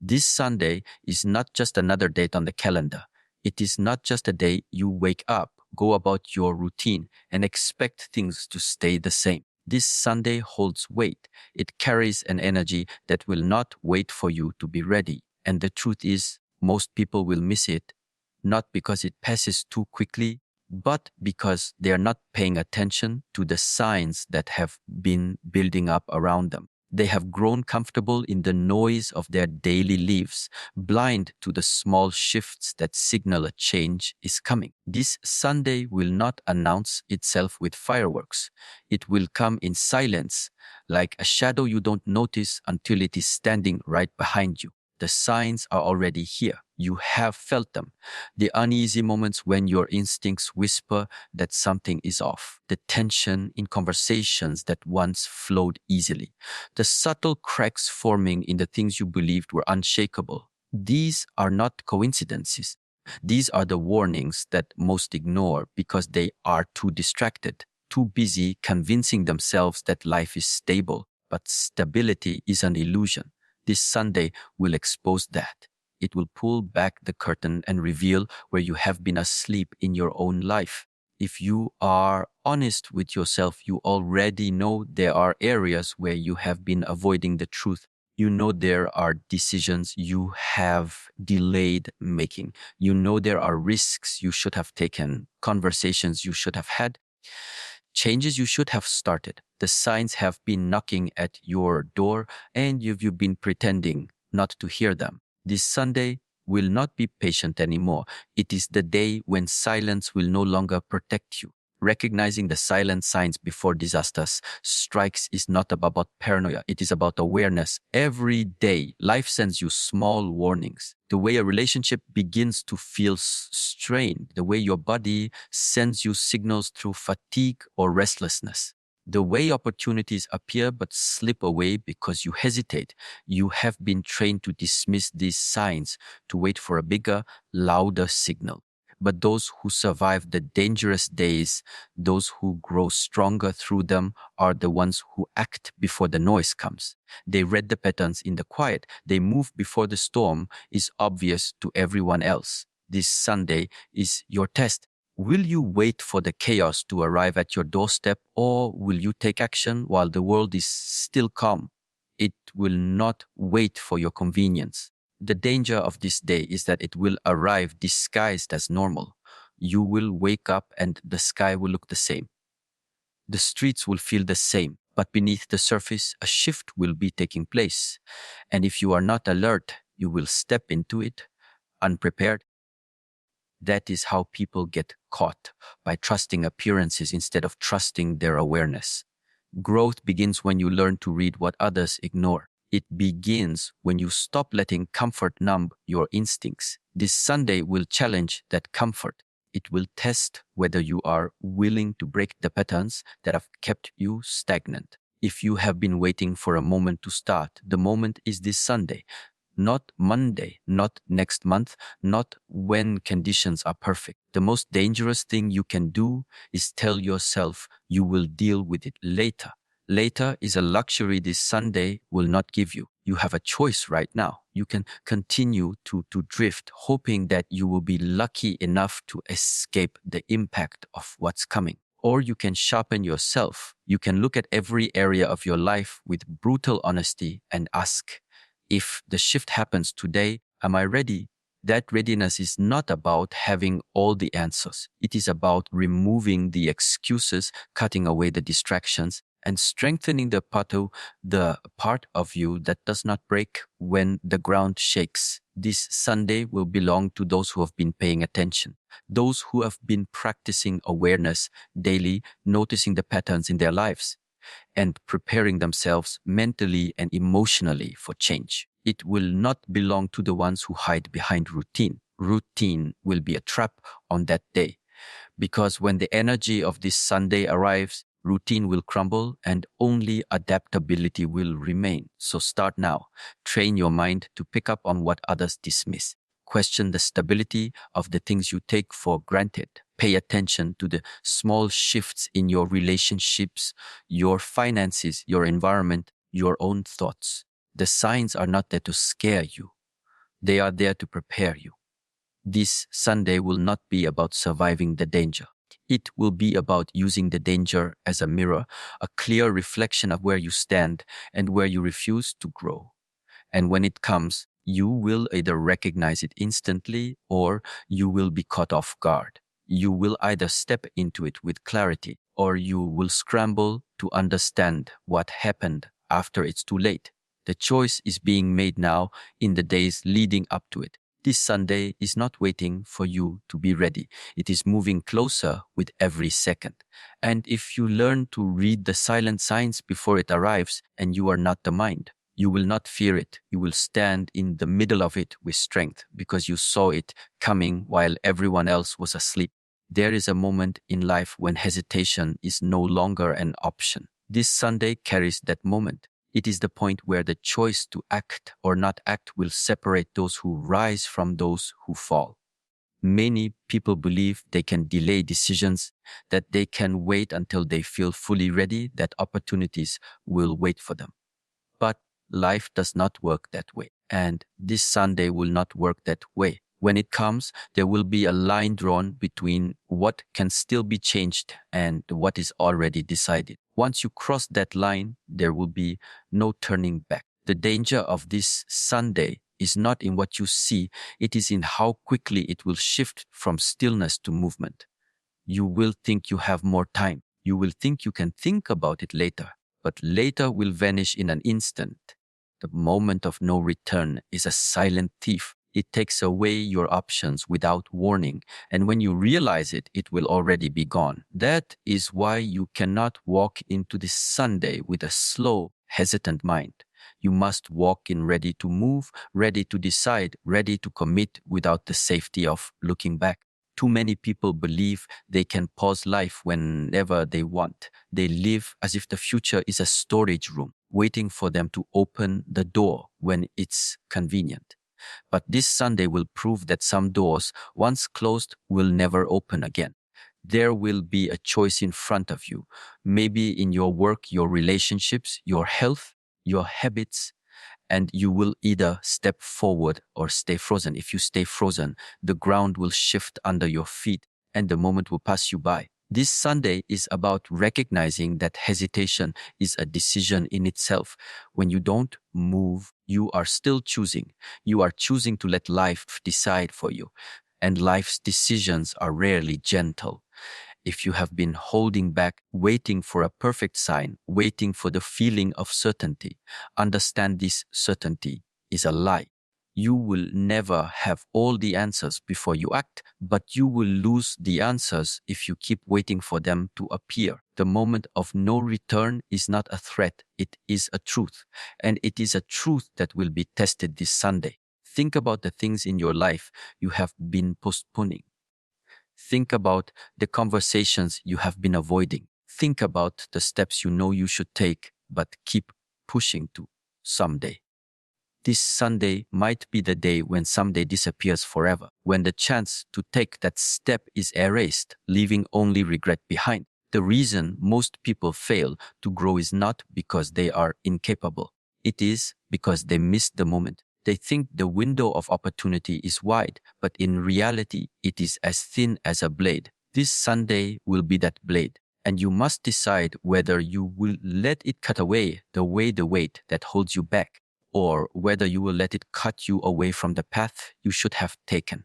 This Sunday is not just another date on the calendar. It is not just a day you wake up, go about your routine, and expect things to stay the same. This Sunday holds weight. It carries an energy that will not wait for you to be ready. And the truth is, most people will miss it, not because it passes too quickly, but because they are not paying attention to the signs that have been building up around them. They have grown comfortable in the noise of their daily lives, blind to the small shifts that signal a change is coming. This Sunday will not announce itself with fireworks. It will come in silence, like a shadow you don't notice until it is standing right behind you. The signs are already here. You have felt them. The uneasy moments when your instincts whisper that something is off. The tension in conversations that once flowed easily. The subtle cracks forming in the things you believed were unshakable. These are not coincidences. These are the warnings that most ignore because they are too distracted, too busy convincing themselves that life is stable. But stability is an illusion. This Sunday will expose that. It will pull back the curtain and reveal where you have been asleep in your own life. If you are honest with yourself, you already know there are areas where you have been avoiding the truth. You know there are decisions you have delayed making. You know there are risks you should have taken, conversations you should have had, changes you should have started. The signs have been knocking at your door and you've been pretending not to hear them. This Sunday will not be patient anymore. It is the day when silence will no longer protect you. Recognizing the silent signs before disasters strikes is not about paranoia. It is about awareness. Every day, life sends you small warnings. The way a relationship begins to feel strained, the way your body sends you signals through fatigue or restlessness, the way opportunities appear but slip away because you hesitate. You have been trained to dismiss these signs, to wait for a bigger, louder signal. But those who survive the dangerous days, those who grow stronger through them, are the ones who act before the noise comes. They read the patterns in the quiet. They move before the storm is obvious to everyone else. This Sunday is your test. Will you wait for the chaos to arrive at your doorstep, or will you take action while the world is still calm? It will not wait for your convenience. The danger of this day is that it will arrive disguised as normal. You will wake up and the sky will look the same. The streets will feel the same, but beneath the surface, a shift will be taking place. And if you are not alert, you will step into it unprepared. That is how people get caught, by trusting appearances instead of trusting their awareness. Growth begins when you learn to read what others ignore. It begins when you stop letting comfort numb your instincts. This Sunday will challenge that comfort. It will test whether you are willing to break the patterns that have kept you stagnant. If you have been waiting for a moment to start, the moment is this Sunday. Not Monday, not next month, not when conditions are perfect. The most dangerous thing you can do is tell yourself you will deal with it later. Later is a luxury this Sunday will not give you. You have a choice right now. You can continue to drift, hoping that you will be lucky enough to escape the impact of what's coming. Or you can sharpen yourself. You can look at every area of your life with brutal honesty and ask, if the shift happens today, am I ready? That readiness is not about having all the answers. It is about removing the excuses, cutting away the distractions, and strengthening the part of you that does not break when the ground shakes. This Sunday will belong to those who have been paying attention, those who have been practicing awareness daily, noticing the patterns in their lives, and preparing themselves mentally and emotionally for change. It will not belong to the ones who hide behind routine. Routine will be a trap on that day, because when the energy of this Sunday arrives, routine will crumble and only adaptability will remain. So start now. Train your mind to pick up on what others dismiss. Question the stability of the things you take for granted. Pay attention to the small shifts in your relationships, your finances, your environment, your own thoughts. The signs are not there to scare you. They are there to prepare you. This Sunday will not be about surviving the danger. It will be about using the danger as a mirror, a clear reflection of where you stand and where you refuse to grow. And when it comes, you will either recognize it instantly or you will be caught off guard. You will either step into it with clarity or you will scramble to understand what happened after it's too late. The choice is being made now in the days leading up to it. This Sunday is not waiting for you to be ready. It is moving closer with every second. And if you learn to read the silent signs before it arrives and you are not the mind, you will not fear it. You will stand in the middle of it with strength because you saw it coming while everyone else was asleep. There is a moment in life when hesitation is no longer an option. This Sunday carries that moment. It is the point where the choice to act or not act will separate those who rise from those who fall. Many people believe they can delay decisions, that they can wait until they feel fully ready, that opportunities will wait for them. But life does not work that way. And this Sunday will not work that way. When it comes, there will be a line drawn between what can still be changed and what is already decided. Once you cross that line, there will be no turning back. The danger of this Sunday is not in what you see, it is in how quickly it will shift from stillness to movement. You will think you have more time. You will think you can think about it later, but later will vanish in an instant. The moment of no return is a silent thief. It takes away your options without warning, and when you realize it, it will already be gone. That is why you cannot walk into this Sunday with a slow, hesitant mind. You must walk in ready to move, ready to decide, ready to commit without the safety of looking back. Too many people believe they can pause life whenever they want. They live as if the future is a storage room, waiting for them to open the door when it's convenient. But this Sunday will prove that some doors, once closed, will never open again. There will be a choice in front of you, maybe in your work, your relationships, your health, your habits, and you will either step forward or stay frozen. If you stay frozen, the ground will shift under your feet and the moment will pass you by. This Sunday is about recognizing that hesitation is a decision in itself. When you don't move, you are still choosing. You are choosing to let life decide for you. And life's decisions are rarely gentle. If you have been holding back, waiting for a perfect sign, waiting for the feeling of certainty, understand this certainty is a lie. You will never have all the answers before you act, but you will lose the answers if you keep waiting for them to appear. The moment of no return is not a threat, it is a truth. And it is a truth that will be tested this Sunday. Think about the things in your life you have been postponing. Think about the conversations you have been avoiding. Think about the steps you know you should take, but keep pushing to someday. This Sunday might be the day when someday disappears forever, when the chance to take that step is erased, leaving only regret behind. The reason most people fail to grow is not because they are incapable. It is because they miss the moment. They think the window of opportunity is wide, but in reality, it is as thin as a blade. This Sunday will be that blade, and you must decide whether you will let it cut away the weight that holds you back, or whether you will let it cut you away from the path you should have taken.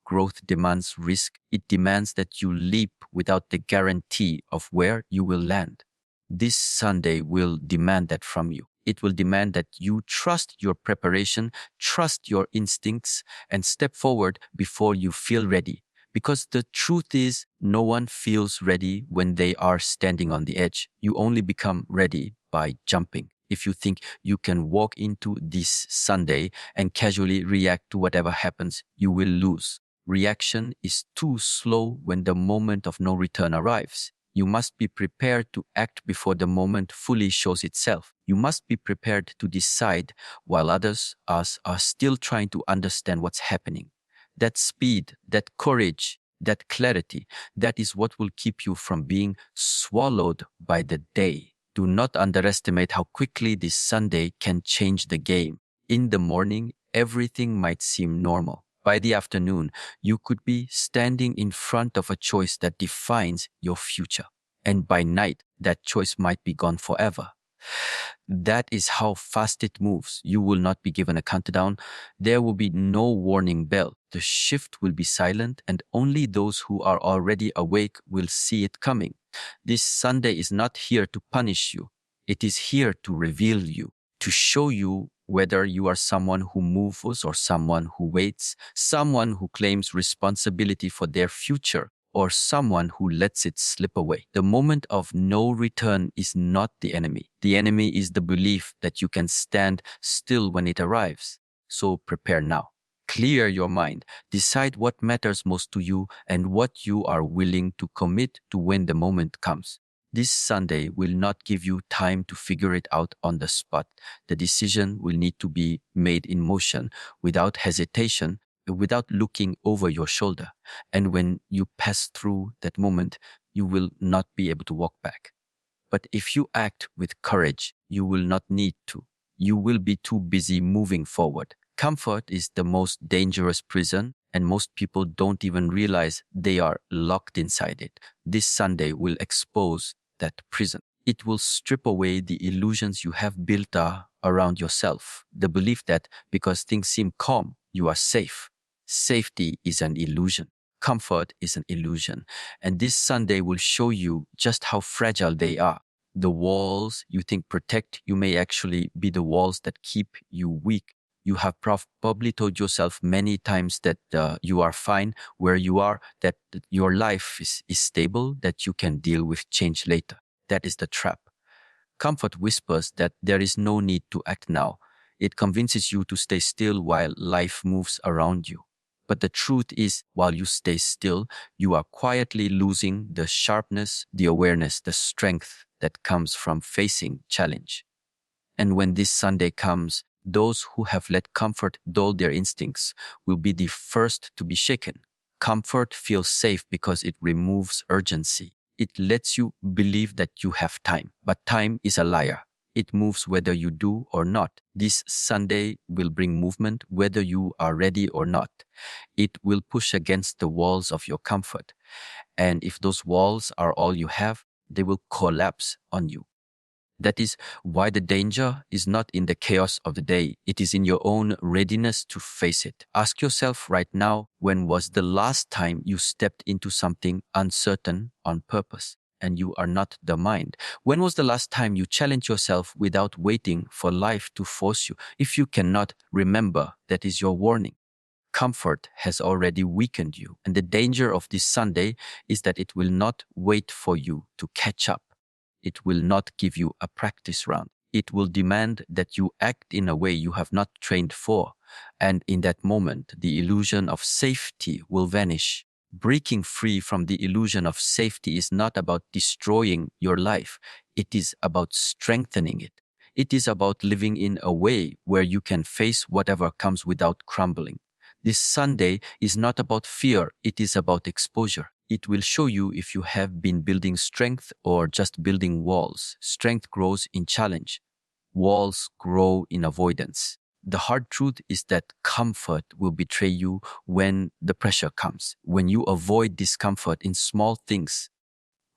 Growth demands risk. It demands that you leap without the guarantee of where you will land. This Sunday will demand that from you. It will demand that you trust your preparation, trust your instincts, and step forward before you feel ready. Because the truth is, no one feels ready when they are standing on the edge. You only become ready by jumping. If you think you can walk into this Sunday and casually react to whatever happens, you will lose. Reaction is too slow when the moment of no return arrives. You must be prepared to act before the moment fully shows itself. You must be prepared to decide while others are still trying to understand what's happening. That speed, that courage, that clarity, that is what will keep you from being swallowed by the day. Do not underestimate how quickly this Sunday can change the game. In the morning, everything might seem normal. By the afternoon, you could be standing in front of a choice that defines your future. And by night, that choice might be gone forever. That is how fast it moves. You will not be given a countdown. There will be no warning bell. The shift will be silent, and only those who are already awake will see it coming. This Sunday is not here to punish you. It is here to reveal you, to show you whether you are someone who moves or someone who waits, someone who claims responsibility for their future, or someone who lets it slip away. The moment of no return is not the enemy. The enemy is the belief that you can stand still when it arrives. So prepare now. Clear your mind. Decide what matters most to you and what you are willing to commit to when the moment comes. This Sunday will not give you time to figure it out on the spot. The decision will need to be made in motion, without hesitation, without looking over your shoulder. And when you pass through that moment, you will not be able to walk back. But if you act with courage, you will not need to. You will be too busy moving forward. Comfort is the most dangerous prison, and most people don't even realize they are locked inside it. This Sunday will expose that prison. It will strip away the illusions you have built around yourself. The belief that because things seem calm, you are safe. Safety is an illusion. Comfort is an illusion. And this Sunday will show you just how fragile they are. The walls you think protect you may actually be the walls that keep you weak. You have probably told yourself many times that you are fine where you are, that your life is stable, that you can deal with change later. That is the trap. Comfort whispers that there is no need to act now. It convinces you to stay still while life moves around you. But the truth is, while you stay still, you are quietly losing the sharpness, the awareness, the strength that comes from facing challenge. And when this Sunday comes, those who have let comfort dull their instincts will be the first to be shaken. Comfort feels safe because it removes urgency. It lets you believe that you have time, but time is a liar. It moves whether you do or not. This Sunday will bring movement whether you are ready or not. It will push against the walls of your comfort. And if those walls are all you have, they will collapse on you. That is why the danger is not in the chaos of the day. It is in your own readiness to face it. Ask yourself right now, when was the last time you stepped into something uncertain on purpose? And you are not the mind. When was the last time you challenged yourself without waiting for life to force you? If you cannot remember, that is your warning. Comfort has already weakened you. And the danger of this Sunday is that it will not wait for you to catch up. It will not give you a practice round. It will demand that you act in a way you have not trained for. And in that moment, the illusion of safety will vanish. Breaking free from the illusion of safety is not about destroying your life. It is about strengthening it. It is about living in a way where you can face whatever comes without crumbling. This Sunday is not about fear. It is about exposure. It will show you if you have been building strength or just building walls. Strength grows in challenge. Walls grow in avoidance. The hard truth is that comfort will betray you when the pressure comes. When you avoid discomfort in small things,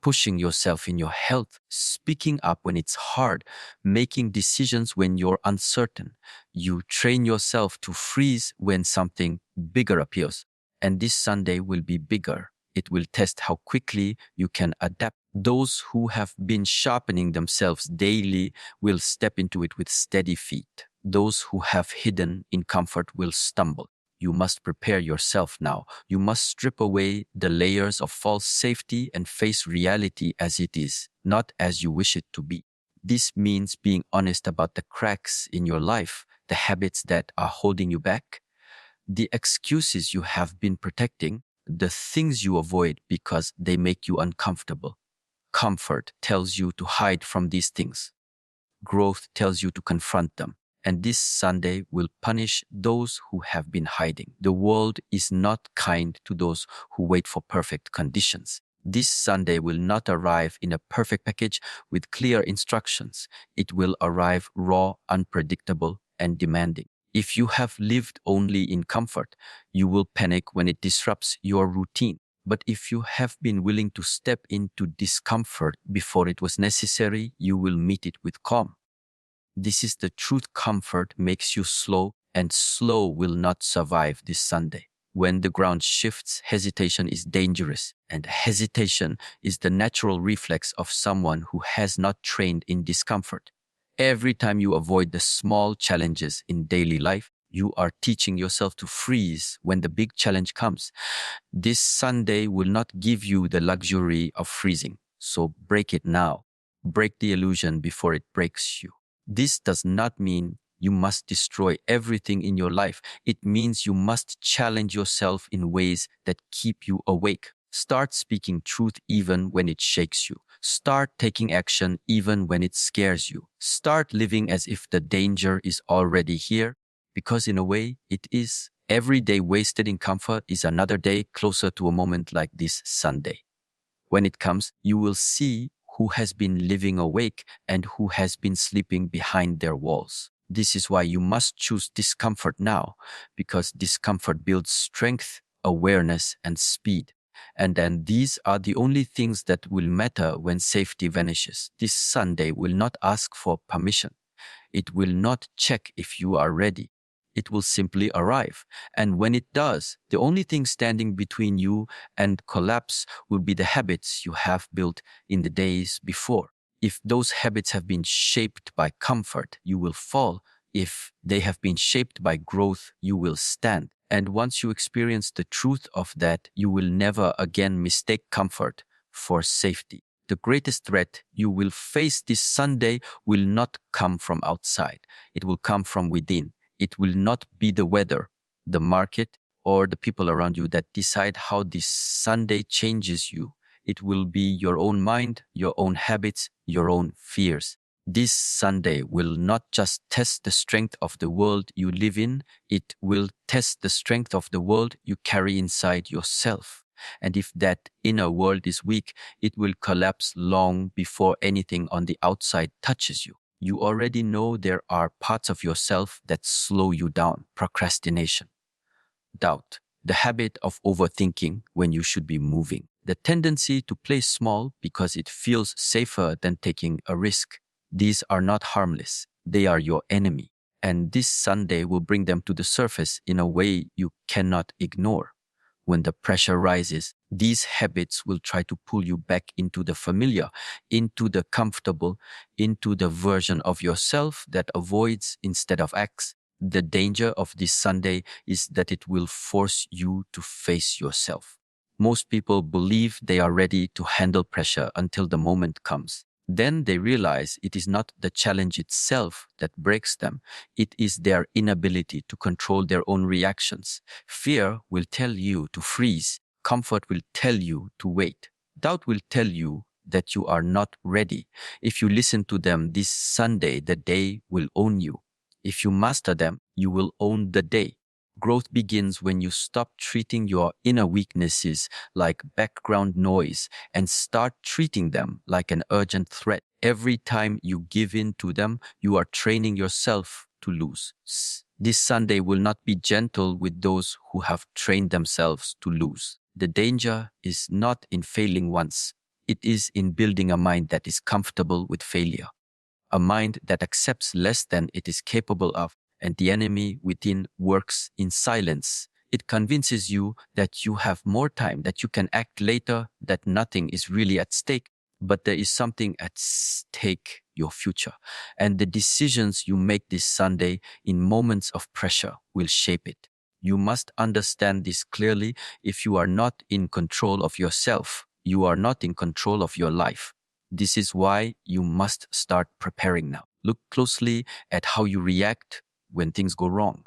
pushing yourself in your health, speaking up when it's hard, making decisions when you're uncertain. You train yourself to freeze when something bigger appears. And this Sunday will be bigger. It will test how quickly you can adapt. Those who have been sharpening themselves daily will step into it with steady feet. Those who have hidden in comfort will stumble. You must prepare yourself now. You must strip away the layers of false safety and face reality as it is, not as you wish it to be. This means being honest about the cracks in your life, the habits that are holding you back, the excuses you have been protecting, the things you avoid because they make you uncomfortable. Comfort tells you to hide from these things. Growth tells you to confront them. And this Sunday will punish those who have been hiding. The world is not kind to those who wait for perfect conditions. This Sunday will not arrive in a perfect package with clear instructions. It will arrive raw, unpredictable, and demanding. If you have lived only in comfort, you will panic when it disrupts your routine. But if you have been willing to step into discomfort before it was necessary, you will meet it with calm. This is the truth. Comfort makes you slow, and slow will not survive this Sunday. When the ground shifts, hesitation is dangerous, and hesitation is the natural reflex of someone who has not trained in discomfort. Every time you avoid the small challenges in daily life, you are teaching yourself to freeze when the big challenge comes. This Sunday will not give you the luxury of freezing, so break it now. Break the illusion before it breaks you. This does not mean you must destroy everything in your life. It means you must challenge yourself in ways that keep you awake. Start speaking truth even when it shakes you. Start taking action even when it scares you. Start living as if the danger is already here, because in a way it is. Every day wasted in comfort is another day closer to a moment like this Sunday. When it comes, you will see who has been living awake and who has been sleeping behind their walls. This is why you must choose discomfort now, because discomfort builds strength, awareness, and speed. And then these are the only things that will matter when safety vanishes. This Sunday will not ask for permission. It will not check if you are ready. It will simply arrive. And when it does, the only thing standing between you and collapse will be the habits you have built in the days before. If those habits have been shaped by comfort, you will fall. If they have been shaped by growth, you will stand. And once you experience the truth of that, you will never again mistake comfort for safety. The greatest threat you will face this Sunday will not come from outside. It will come from within. It will not be the weather, the market, or the people around you that decide how this Sunday changes you. It will be your own mind, your own habits, your own fears. This Sunday will not just test the strength of the world you live in, it will test the strength of the world you carry inside yourself. And if that inner world is weak, it will collapse long before anything on the outside touches you. You already know there are parts of yourself that slow you down: procrastination, doubt, the habit of overthinking when you should be moving, the tendency to play small because it feels safer than taking a risk. These are not harmless. They are your enemy. And this Sunday will bring them to the surface in a way you cannot ignore. When the pressure rises, these habits will try to pull you back into the familiar, into the comfortable, into the version of yourself that avoids instead of acts. The danger of this Sunday is that it will force you to face yourself. Most people believe they are ready to handle pressure until the moment comes. Then they realize it is not the challenge itself that breaks them. It is their inability to control their own reactions. Fear will tell you to freeze. Comfort will tell you to wait. Doubt will tell you that you are not ready. If you listen to them this Sunday, the day will own you. If you master them, you will own the day. Growth begins when you stop treating your inner weaknesses like background noise and start treating them like an urgent threat. Every time you give in to them, you are training yourself to lose. This Sunday will not be gentle with those who have trained themselves to lose. The danger is not in failing once. It is in building a mind that is comfortable with failure, a mind that accepts less than it is capable of. And the enemy within works in silence. It convinces you that you have more time, that you can act later, that nothing is really at stake. But there is something at stake: your future. And the decisions you make this Sunday in moments of pressure will shape it. You must understand this clearly. If you are not in control of yourself, you are not in control of your life. This is why you must start preparing now. Look closely at how you react when things go wrong.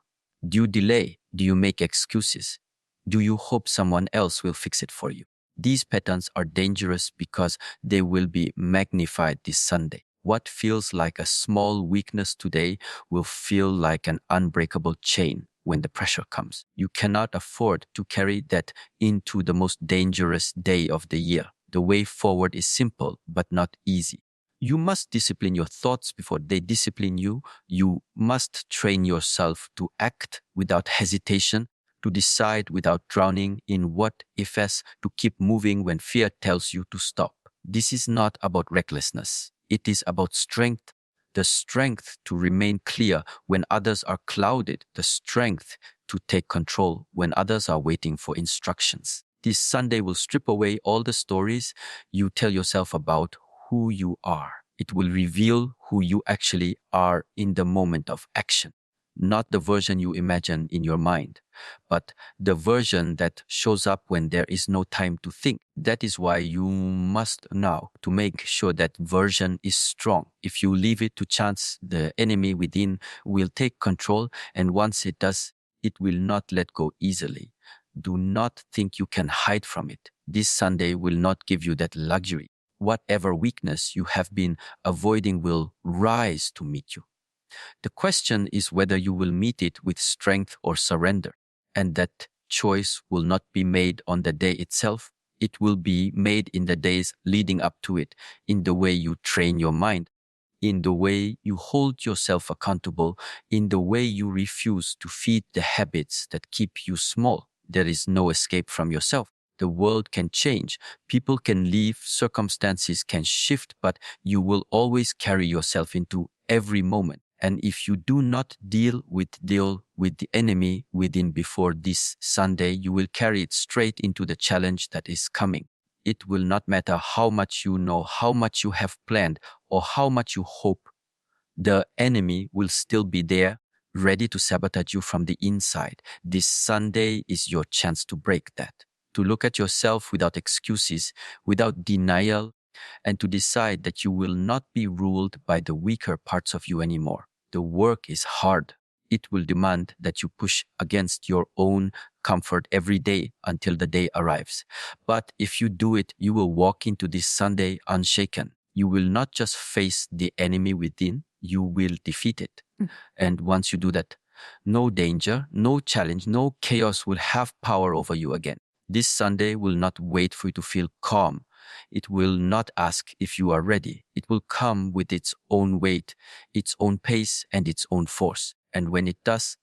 Do you delay? Do you make excuses? Do you hope someone else will fix it for you? These patterns are dangerous because they will be magnified this Sunday. What feels like a small weakness today will feel like an unbreakable chain when the pressure comes. You cannot afford to carry that into the most dangerous day of the year. The way forward is simple, but not easy. You must discipline your thoughts before they discipline you. You must train yourself to act without hesitation, to decide without drowning in what ifs, to keep moving when fear tells you to stop. This is not about recklessness. It is about strength, the strength to remain clear when others are clouded, the strength to take control when others are waiting for instructions. This Sunday will strip away all the stories you tell yourself about who you are. It will reveal who you actually are in the moment of action, not the version you imagine in your mind, but the version that shows up when there is no time to think. That is why you must now to make sure that version is strong. If you leave it to chance, the enemy within will take control, and once it does, it will not let go easily. Do not think you can hide from it. This Sunday will not give you that luxury. Whatever weakness you have been avoiding will rise to meet you. The question is whether you will meet it with strength or surrender. And that choice will not be made on the day itself. It will be made in the days leading up to it, in the way you train your mind, in the way you hold yourself accountable, in the way you refuse to feed the habits that keep you small. There is no escape from yourself. The world can change, people can leave, circumstances can shift, but you will always carry yourself into every moment. And if you do not deal with the enemy within before this Sunday, you will carry it straight into the challenge that is coming. It will not matter how much you know, how much you have planned, or how much you hope. The enemy will still be there, ready to sabotage you from the inside. This Sunday is your chance to break that, to look at yourself without excuses, without denial, and to decide that you will not be ruled by the weaker parts of you anymore. The work is hard. It will demand that you push against your own comfort every day until the day arrives. But if you do it, you will walk into this Sunday unshaken. You will not just face the enemy within, you will defeat it. And once you do that, no danger, no challenge, no chaos will have power over you again. This Sunday will not wait for you to feel calm. It will not ask if you are ready. It will come with its own weight, its own pace, and its own force. And when it does,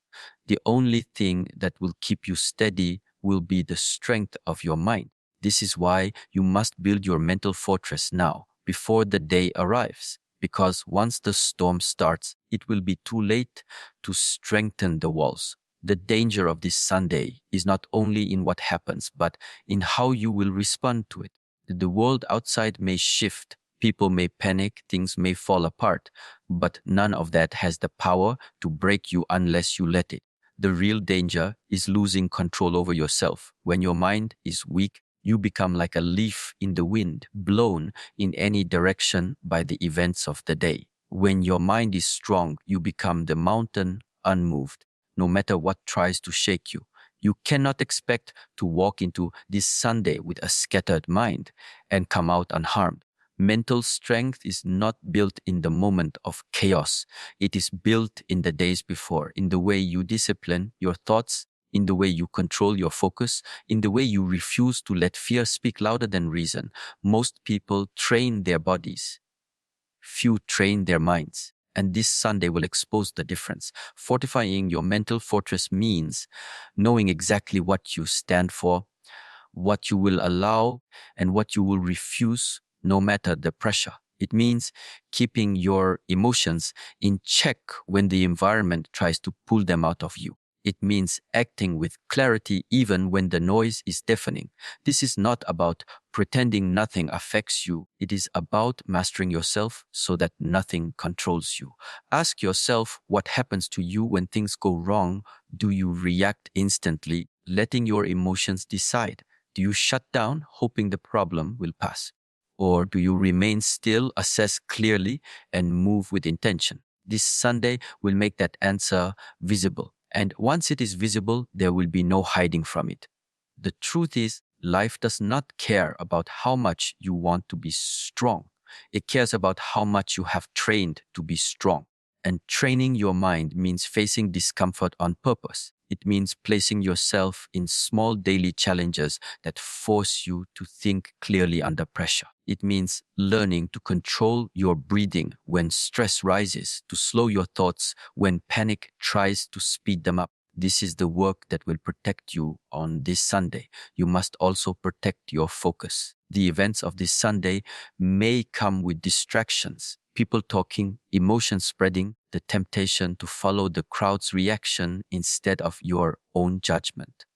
the only thing that will keep you steady will be the strength of your mind. This is why you must build your mental fortress now, before the day arrives. Because once the storm starts, it will be too late to strengthen the walls. The danger of this Sunday is not only in what happens, but in how you will respond to it. The world outside may shift, people may panic, things may fall apart, but none of that has the power to break you unless you let it. The real danger is losing control over yourself. When your mind is weak, you become like a leaf in the wind, blown in any direction by the events of the day. When your mind is strong, you become the mountain unmoved, no matter what tries to shake you. You cannot expect to walk into this Sunday with a scattered mind and come out unharmed. Mental strength is not built in the moment of chaos. It is built in the days before, in the way you discipline your thoughts, in the way you control your focus, in the way you refuse to let fear speak louder than reason. Most people train their bodies. Few train their minds. And this Sunday will expose the difference. Fortifying your mental fortress means knowing exactly what you stand for, what you will allow, and what you will refuse, no matter the pressure. It means keeping your emotions in check when the environment tries to pull them out of you. It means acting with clarity even when the noise is deafening. This is not about pretending nothing affects you. It is about mastering yourself so that nothing controls you. Ask yourself what happens to you when things go wrong. Do you react instantly, letting your emotions decide? Do you shut down, hoping the problem will pass? Or do you remain still, assess clearly, and move with intention? This Sunday will make that answer visible. And once it is visible, there will be no hiding from it. The truth is, life does not care about how much you want to be strong. It cares about how much you have trained to be strong. And training your mind means facing discomfort on purpose. It means placing yourself in small daily challenges that force you to think clearly under pressure. It means learning to control your breathing when stress rises, to slow your thoughts when panic tries to speed them up. This is the work that will protect you on this Sunday. You must also protect your focus. The events of this Sunday may come with distractions, people talking, emotions spreading, the temptation to follow the crowd's reaction instead of your own judgment.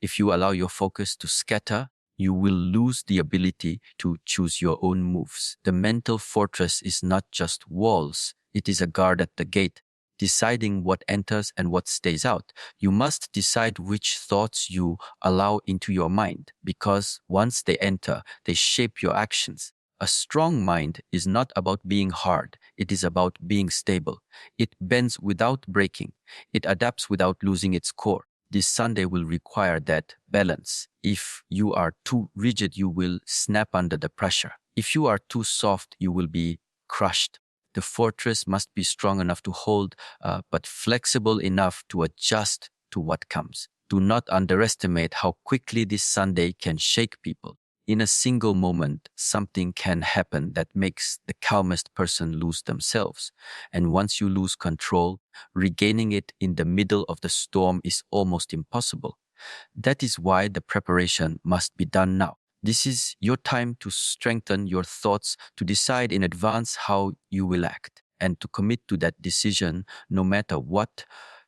If you allow your focus to scatter, you will lose the ability to choose your own moves. The mental fortress is not just walls, it is a guard at the gate, deciding what enters and what stays out. You must decide which thoughts you allow into your mind, because once they enter, they shape your actions. A strong mind is not about being hard, it is about being stable. It bends without breaking, it adapts without losing its core. This Sunday will require that balance. If you are too rigid, you will snap under the pressure. If you are too soft, you will be crushed. The fortress must be strong enough to hold, but flexible enough to adjust to what comes. Do not underestimate how quickly this Sunday can shake people. In a single moment, something can happen that makes the calmest person lose themselves. And once you lose control, regaining it in the middle of the storm is almost impossible. That is why the preparation must be done now. This is your time to strengthen your thoughts, to decide in advance how you will act, and to commit to that decision no matter what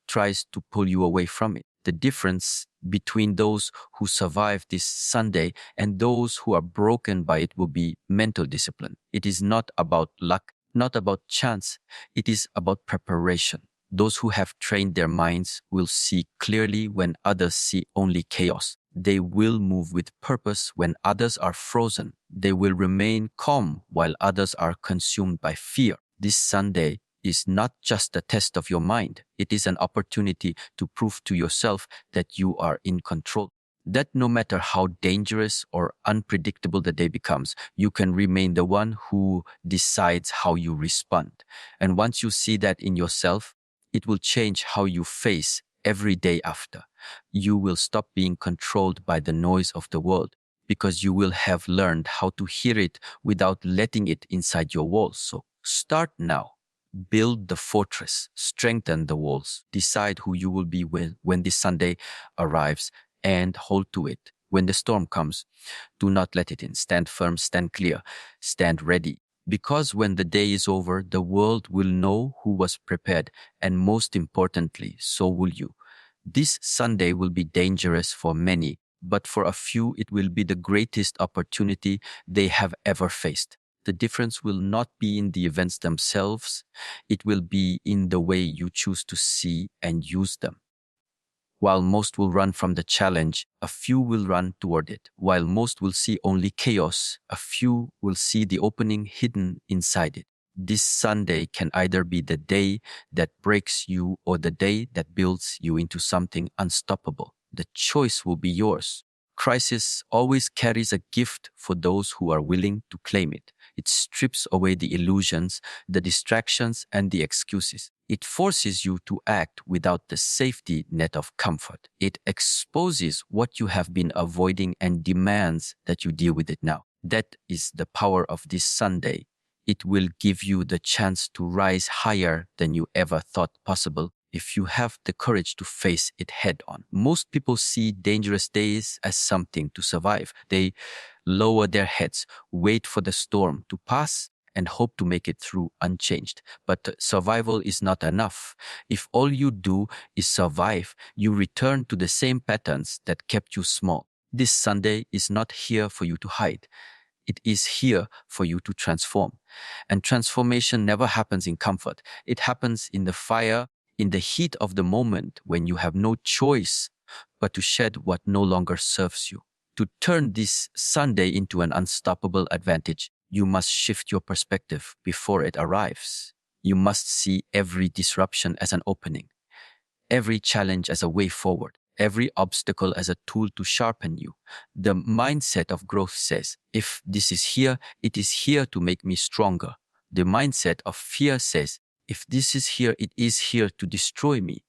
tries to pull you away from it. The difference between those who survive this Sunday and those who are broken by it will be mental discipline. It is not about luck, not about chance. It is about preparation. Those who have trained their minds will see clearly when others see only chaos. They will move with purpose when others are frozen. They will remain calm while others are consumed by fear. This Sunday is not just a test of your mind. It is an opportunity to prove to yourself that you are in control. That no matter how dangerous or unpredictable the day becomes, you can remain the one who decides how you respond. And once you see that in yourself, it will change how you face every day after. You will stop being controlled by the noise of the world because you will have learned how to hear it without letting it inside your walls. So start now. Build the fortress, strengthen the walls, decide who you will be when this Sunday arrives, and hold to it. When the storm comes, do not let it in. Stand firm, stand clear, stand ready. Because when the day is over, the world will know who was prepared, and most importantly, so will you. This Sunday will be dangerous for many, but for a few, it will be the greatest opportunity they have ever faced. The difference will not be in the events themselves, it will be in the way you choose to see and use them. While most will run from the challenge, a few will run toward it. While most will see only chaos, a few will see the opening hidden inside it. This Sunday can either be the day that breaks you or the day that builds you into something unstoppable. The choice will be yours. Crisis always carries a gift for those who are willing to claim it. It strips away the illusions, the distractions, and the excuses. It forces you to act without the safety net of comfort. It exposes what you have been avoiding and demands that you deal with it now. That is the power of this Sunday. It will give you the chance to rise higher than you ever thought possible if you have the courage to face it head on. Most people see dangerous days as something to survive. They lower their heads, wait for the storm to pass, and hope to make it through unchanged. But survival is not enough. If all you do is survive, you return to the same patterns that kept you small. This Sunday is not here for you to hide. It is here for you to transform. And transformation never happens in comfort. It happens in the fire, in the heat of the moment when you have no choice but to shed what no longer serves you. To turn this Sunday into an unstoppable advantage, you must shift your perspective before it arrives. You must see every disruption as an opening, every challenge as a way forward, every obstacle as a tool to sharpen you. The mindset of growth says, if this is here, it is here to make me stronger. The mindset of fear says, if this is here, it is here to destroy me.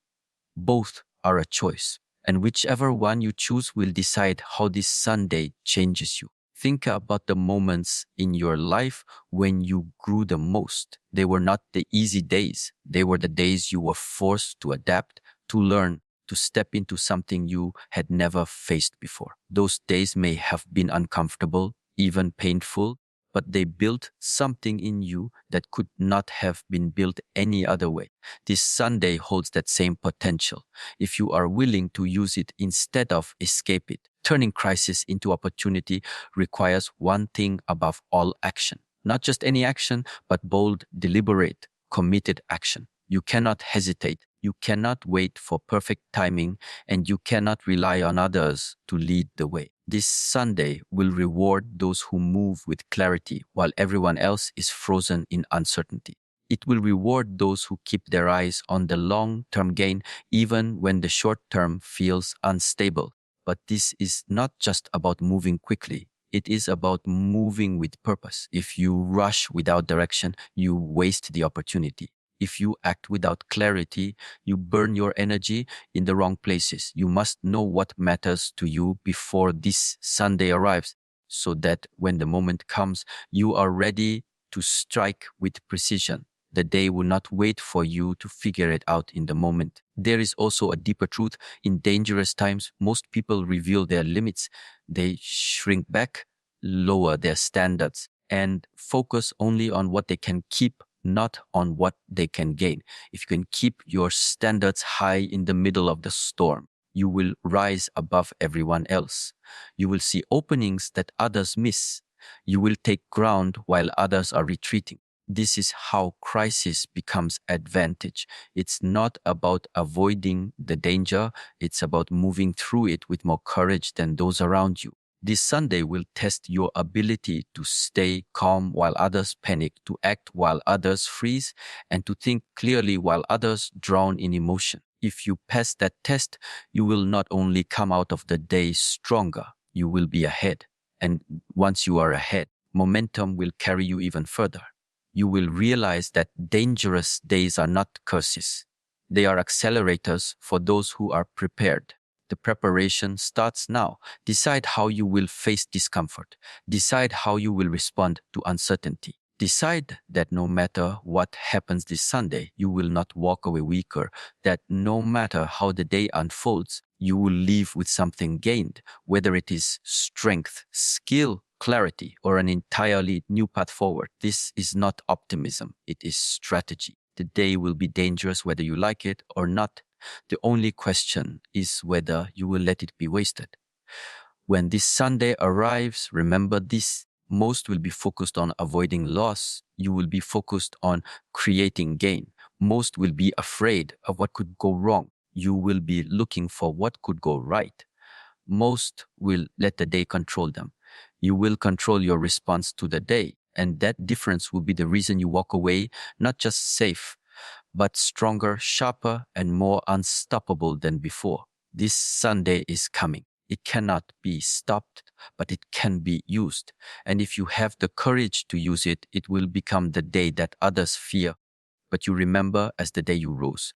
Both are a choice, and whichever one you choose will decide how this Sunday changes you. Think about the moments in your life when you grew the most. They were not the easy days. They were the days you were forced to adapt, to learn, to step into something you had never faced before. Those days may have been uncomfortable, even painful, but they built something in you that could not have been built any other way. This Sunday holds that same potential if you are willing to use it instead of escape it. Turning crisis into opportunity requires one thing above all: action. Not just any action, but bold, deliberate, committed action. You cannot hesitate. You cannot wait for perfect timing, and you cannot rely on others to lead the way. This Sunday will reward those who move with clarity while everyone else is frozen in uncertainty. It will reward those who keep their eyes on the long-term gain even when the short-term feels unstable. But this is not just about moving quickly. It is about moving with purpose. If you rush without direction, you waste the opportunity. If you act without clarity, you burn your energy in the wrong places. You must know what matters to you before this Sunday arrives, so that when the moment comes, you are ready to strike with precision. The day will not wait for you to figure it out in the moment. There is also a deeper truth. In dangerous times, most people reveal their limits. They shrink back, lower their standards, and focus only on what they can keep, not on what they can gain. If you can keep your standards high in the middle of the storm, you will rise above everyone else. You will see openings that others miss. You will take ground while others are retreating. This is how crisis becomes advantage. It's not about avoiding the danger. It's about moving through it with more courage than those around you. This Sunday will test your ability to stay calm while others panic, to act while others freeze, and to think clearly while others drown in emotion. If you pass that test, you will not only come out of the day stronger, you will be ahead. And once you are ahead, momentum will carry you even further. You will realize that dangerous days are not curses. They are accelerators for those who are prepared. The preparation starts now. Decide how you will face discomfort. Decide how you will respond to uncertainty. Decide that no matter what happens this Sunday, you will not walk away weaker, that no matter how the day unfolds, you will leave with something gained, whether it is strength, skill, clarity, or an entirely new path forward. This is not optimism, it is strategy. The day will be dangerous whether you like it or not. The only question is whether you will let it be wasted. When this Sunday arrives, remember this. Most will be focused on avoiding loss. You will be focused on creating gain. Most will be afraid of what could go wrong. You will be looking for what could go right. Most will let the day control them. You will control your response to the day. And that difference will be the reason you walk away not just safe, but stronger, sharper, and more unstoppable than before. This Sunday is coming. It cannot be stopped, but it can be used. And if you have the courage to use it, it will become the day that others fear, but you remember as the day you rose.